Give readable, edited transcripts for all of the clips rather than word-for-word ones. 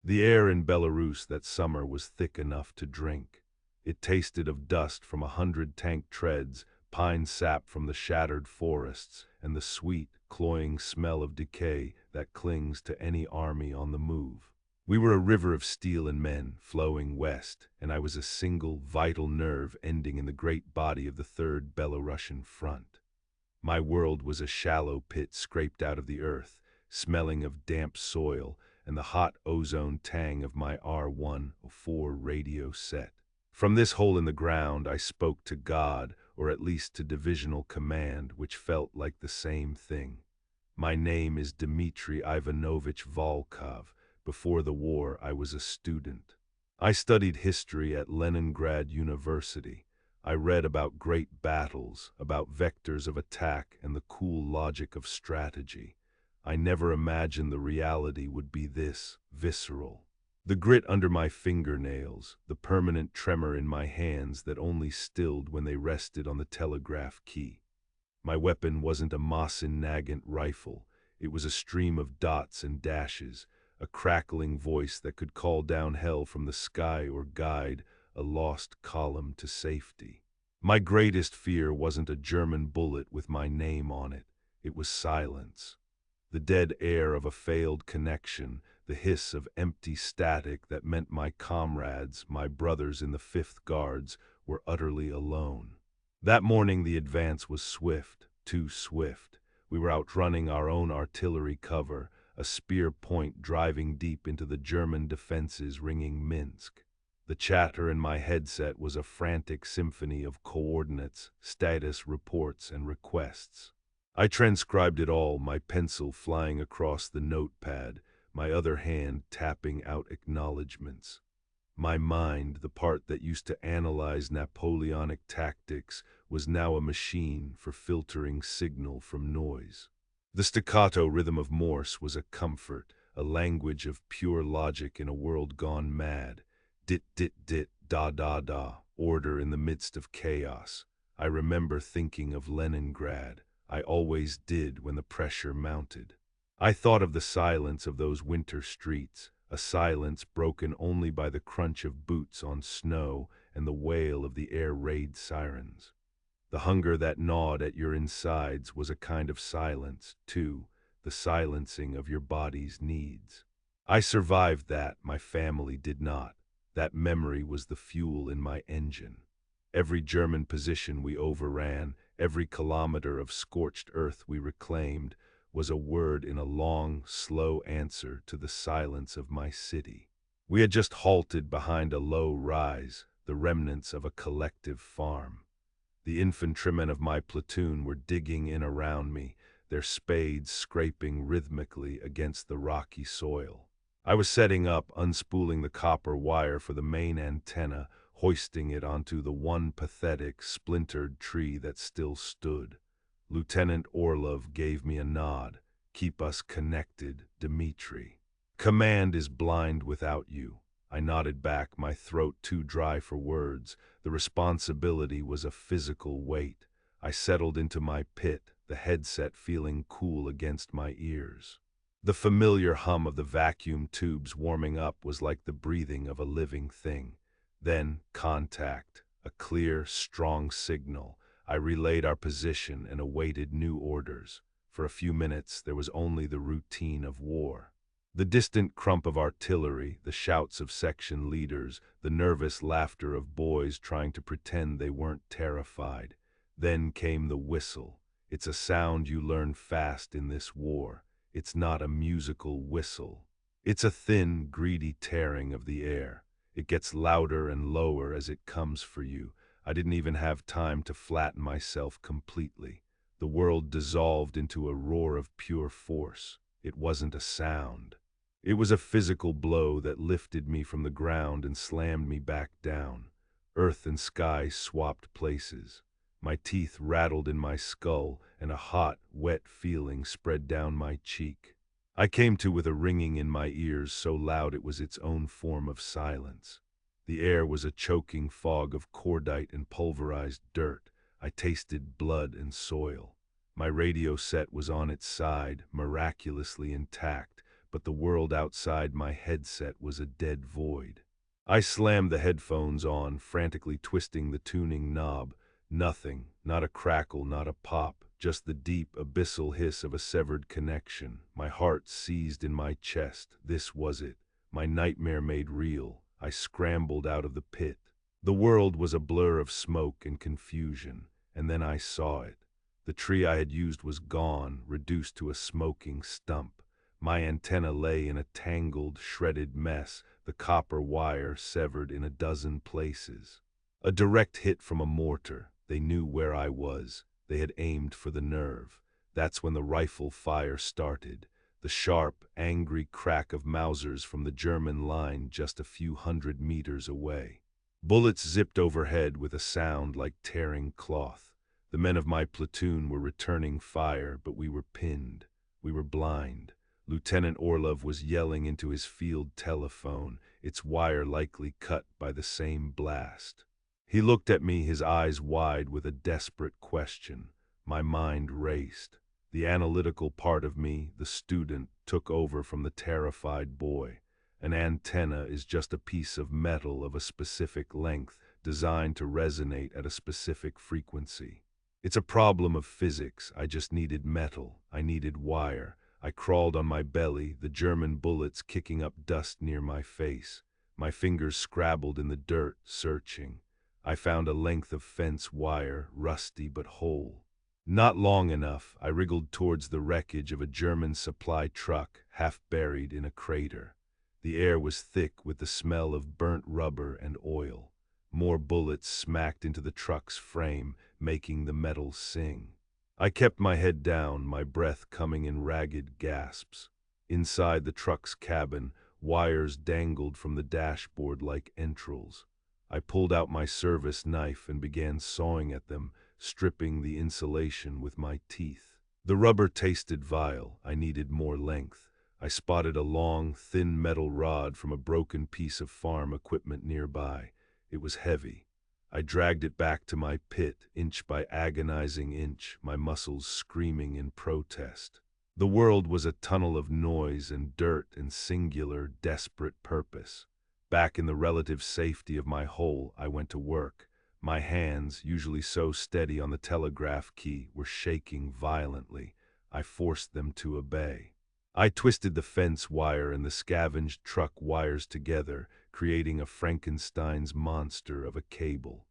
The air in Belarus that summer was thick enough to drink. It tasted of dust from 100 tank treads, pine sap from the shattered forests, and the sweet, cloying smell of decay that clings to any army on the move. We were a river of steel and men flowing west, and I was a single, vital nerve ending in the great body of the Third Belarusian Front. My world was a shallow pit scraped out of the earth, smelling of damp soil and the hot ozone tang of my R104 radio set. From this hole in the ground I spoke to God, or at least to divisional command, which felt like the same thing. My name is Dmitry Ivanovich Volkov. Before the war, I was a student. I studied history at Leningrad University. I read about great battles, about vectors of attack and the cool logic of strategy. I never imagined the reality would be this visceral. The grit under my fingernails, the permanent tremor in my hands that only stilled when they rested on the telegraph key. My weapon wasn't a Mosin-Nagant rifle. It was a stream of dots and dashes, a crackling voice that could call down hell from the sky or guide a lost column to safety. My greatest fear wasn't a German bullet with my name on it. It was silence. The dead air of a failed connection, the hiss of empty static that meant my comrades, my brothers in the 5th Guards, were utterly alone. That morning the advance was swift, too swift. We were outrunning our own artillery cover, a spear point driving deep into the German defenses ringing Minsk. The chatter in my headset was a frantic symphony of coordinates, status reports, and requests. I transcribed it all, my pencil flying across the notepad, my other hand tapping out acknowledgments. My mind, the part that used to analyze Napoleonic tactics, was now a machine for filtering signal from noise. The staccato rhythm of Morse was a comfort, a language of pure logic in a world gone mad. Dit, dit, dit, da, da, da, order in the midst of chaos. I remember thinking of Leningrad. I always did when the pressure mounted. I thought of the silence of those winter streets, a silence broken only by the crunch of boots on snow and the wail of the air raid sirens. The hunger that gnawed at your insides was a kind of silence, too, the silencing of your body's needs. I survived that, my family did not. That memory was the fuel in my engine. Every German position we overran, every kilometer of scorched earth we reclaimed, was a word in a long, slow answer to the silence of my city. We had just halted behind a low rise, the remnants of a collective farm. The infantrymen of my platoon were digging in around me, their spades scraping rhythmically against the rocky soil. I was setting up, unspooling the copper wire for the main antenna, hoisting it onto the one pathetic, splintered tree that still stood. Lieutenant Orlov gave me a nod. "Keep us connected, Dmitri. Command is blind without you." I nodded back, my throat too dry for words. The responsibility was a physical weight. I settled into my pit, the headset feeling cool against my ears. The familiar hum of the vacuum tubes warming up was like the breathing of a living thing. Then, contact, a clear, strong signal. I relayed our position and awaited new orders. For a few minutes, there was only the routine of war. The distant crump of artillery, the shouts of section leaders, the nervous laughter of boys trying to pretend they weren't terrified. Then came the whistle. It's a sound you learn fast in this war. It's not a musical whistle. It's a thin, greedy tearing of the air. It gets louder and lower as it comes for you. I didn't even have time to flatten myself completely. The world dissolved into a roar of pure force. It wasn't a sound. It was a physical blow that lifted me from the ground and slammed me back down. Earth and sky swapped places. My teeth rattled in my skull, and a hot, wet feeling spread down my cheek. I came to with a ringing in my ears so loud it was its own form of silence. The air was a choking fog of cordite and pulverized dirt. I tasted blood and soil. My radio set was on its side, miraculously intact, but the world outside my headset was a dead void. I slammed the headphones on, frantically twisting the tuning knob. Nothing, not a crackle, not a pop, just the deep, abyssal hiss of a severed connection. My heart seized in my chest. This was it, my nightmare made real. I scrambled out of the pit. The world was a blur of smoke and confusion, and then I saw it. The tree I had used was gone, reduced to a smoking stump. My antenna lay in a tangled, shredded mess, the copper wire severed in a dozen places. A direct hit from a mortar. They knew where I was. They had aimed for the nerve. That's when the rifle fire started. The sharp, angry crack of Mausers from the German line just a few 100 meters away. Bullets zipped overhead with a sound like tearing cloth. The men of my platoon were returning fire, but we were pinned. We were blind. Lieutenant Orlov was yelling into his field telephone, its wire likely cut by the same blast. He looked at me, his eyes wide with a desperate question. My mind raced. The analytical part of me, the student, took over from the terrified boy. An antenna is just a piece of metal of a specific length, designed to resonate at a specific frequency. It's a problem of physics. I just needed metal. I needed wire. I crawled on my belly, the German bullets kicking up dust near my face. My fingers scrabbled in the dirt, searching. I found a length of fence wire, rusty but whole. Not long enough, I wriggled towards the wreckage of a German supply truck, half buried in a crater. The air was thick with the smell of burnt rubber and oil. More bullets smacked into the truck's frame, making the metal sing. I kept my head down, my breath coming in ragged gasps. Inside the truck's cabin, wires dangled from the dashboard like entrails. I pulled out my service knife and began sawing at them, stripping the insulation with my teeth. The rubber tasted vile. I needed more length. I spotted a long, thin metal rod from a broken piece of farm equipment nearby. It was heavy. I dragged it back to my pit, inch by agonizing inch, my muscles screaming in protest. The world was a tunnel of noise and dirt and singular, desperate purpose. Back in the relative safety of my hole, I went to work. My hands, usually so steady on the telegraph key, were shaking violently. I forced them to obey. I twisted the fence wire and the scavenged truck wires together, creating a Frankenstein's monster of a cable.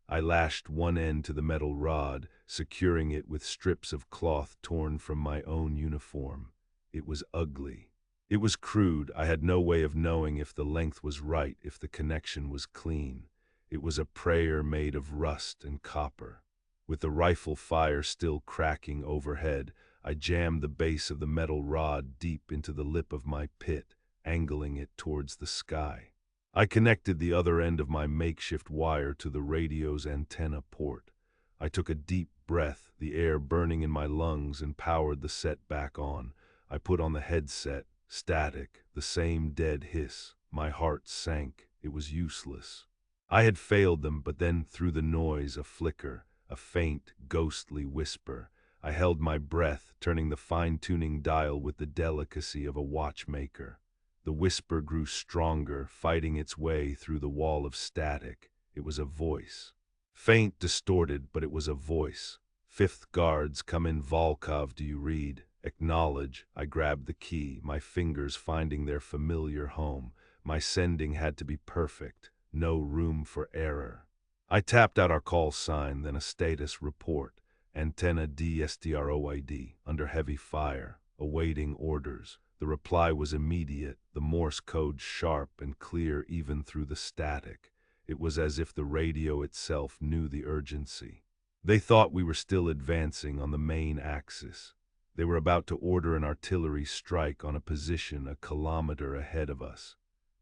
I lashed one end to the metal rod, securing it with strips of cloth torn from my own uniform. It was ugly. It was crude. I had no way of knowing if the length was right, if the connection was clean. It was a prayer made of rust and copper. With the rifle fire still cracking overhead, I jammed the base of the metal rod deep into the lip of my pit, angling it towards the sky. I connected the other end of my makeshift wire to the radio's antenna port. I took a deep breath, the air burning in my lungs, and powered the set back on. I put on the headset, static, the same dead hiss. My heart sank. It was useless. I had failed them, but then through the noise, a flicker, a faint, ghostly whisper. I held my breath, turning the fine-tuning dial with the delicacy of a watchmaker. The whisper grew stronger, fighting its way through the wall of static. It was a voice. Faint, distorted, but it was a voice. "Fifth Guards, come in Volkov, do you read? Acknowledge." I grabbed the key, my fingers finding their familiar home. My sending had to be perfect. No room for error. I tapped out our call sign, then a status report. Antenna DSTROID, under heavy fire, awaiting orders. The reply was immediate, the Morse code sharp and clear even through the static. It was as if the radio itself knew the urgency. They thought we were still advancing on the main axis. They were about to order an artillery strike on a position a kilometer ahead of us.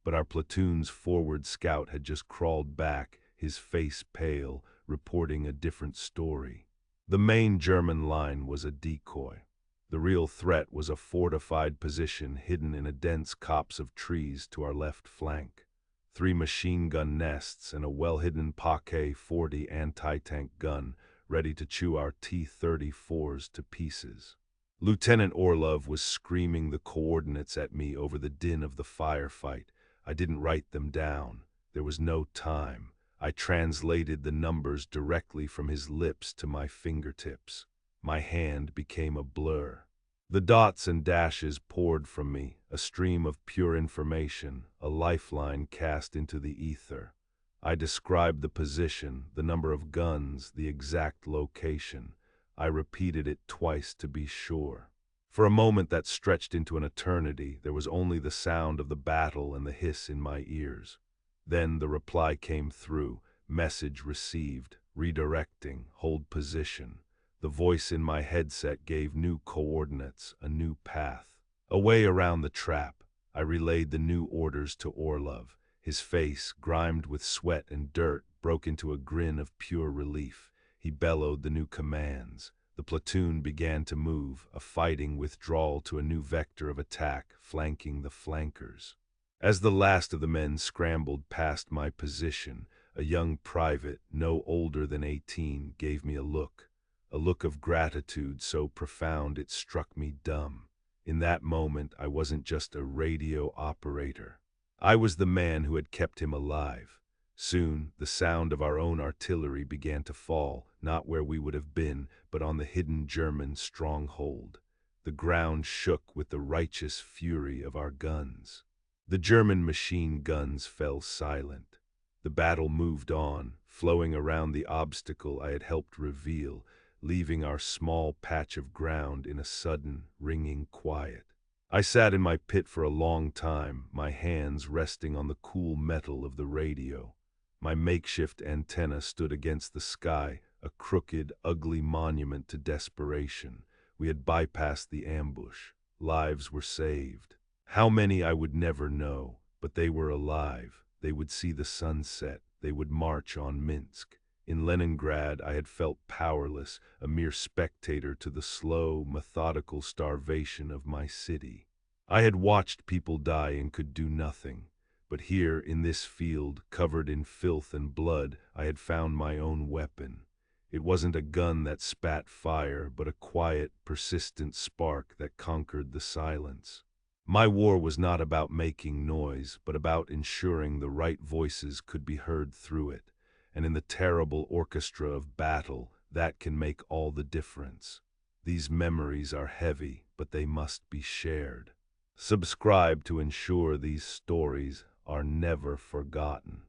But our platoon's forward scout had just crawled back, his face pale, reporting a different story. The main German line was a decoy. The real threat was a fortified position hidden in a dense copse of trees to our left flank. 3 machine gun nests and a well-hidden Paquet 40 anti-tank gun ready to chew our T-34s to pieces. Lieutenant Orlov was screaming the coordinates at me over the din of the firefight. I didn't write them down. There was no time. I translated the numbers directly from his lips to my fingertips. My hand became a blur. The dots and dashes poured from me, a stream of pure information, a lifeline cast into the ether. I described the position, the number of guns, the exact location. I repeated it twice to be sure. For a moment that stretched into an eternity, there was only the sound of the battle and the hiss in my ears. Then the reply came through, message received, redirecting, hold position. The voice in my headset gave new coordinates, a new path. Away around the trap, I relayed the new orders to Orlov. His face, grimed with sweat and dirt, broke into a grin of pure relief. He bellowed the new commands. The platoon began to move, a fighting withdrawal to a new vector of attack, flanking the flankers. As the last of the men scrambled past my position, a young private, no older than 18, gave me a look of gratitude so profound it struck me dumb. In that moment, I wasn't just a radio operator. I was the man who had kept him alive. Soon, the sound of our own artillery began to fall, not where we would have been, but on the hidden German stronghold. The ground shook with the righteous fury of our guns. The German machine guns fell silent. The battle moved on, flowing around the obstacle I had helped reveal, leaving our small patch of ground in a sudden, ringing quiet. I sat in my pit for a long time, my hands resting on the cool metal of the radio. My makeshift antenna stood against the sky, a crooked, ugly monument to desperation. We had bypassed the ambush. Lives were saved. How many I would never know, but they were alive. They would see the sunset. They would march on Minsk. In Leningrad, I had felt powerless, a mere spectator to the slow, methodical starvation of my city. I had watched people die and could do nothing. But here, in this field, covered in filth and blood, I had found my own weapon. It wasn't a gun that spat fire, but a quiet, persistent spark that conquered the silence. My war was not about making noise, but about ensuring the right voices could be heard through it. And in the terrible orchestra of battle, that can make all the difference. These memories are heavy, but they must be shared. Subscribe to ensure these stories are never forgotten.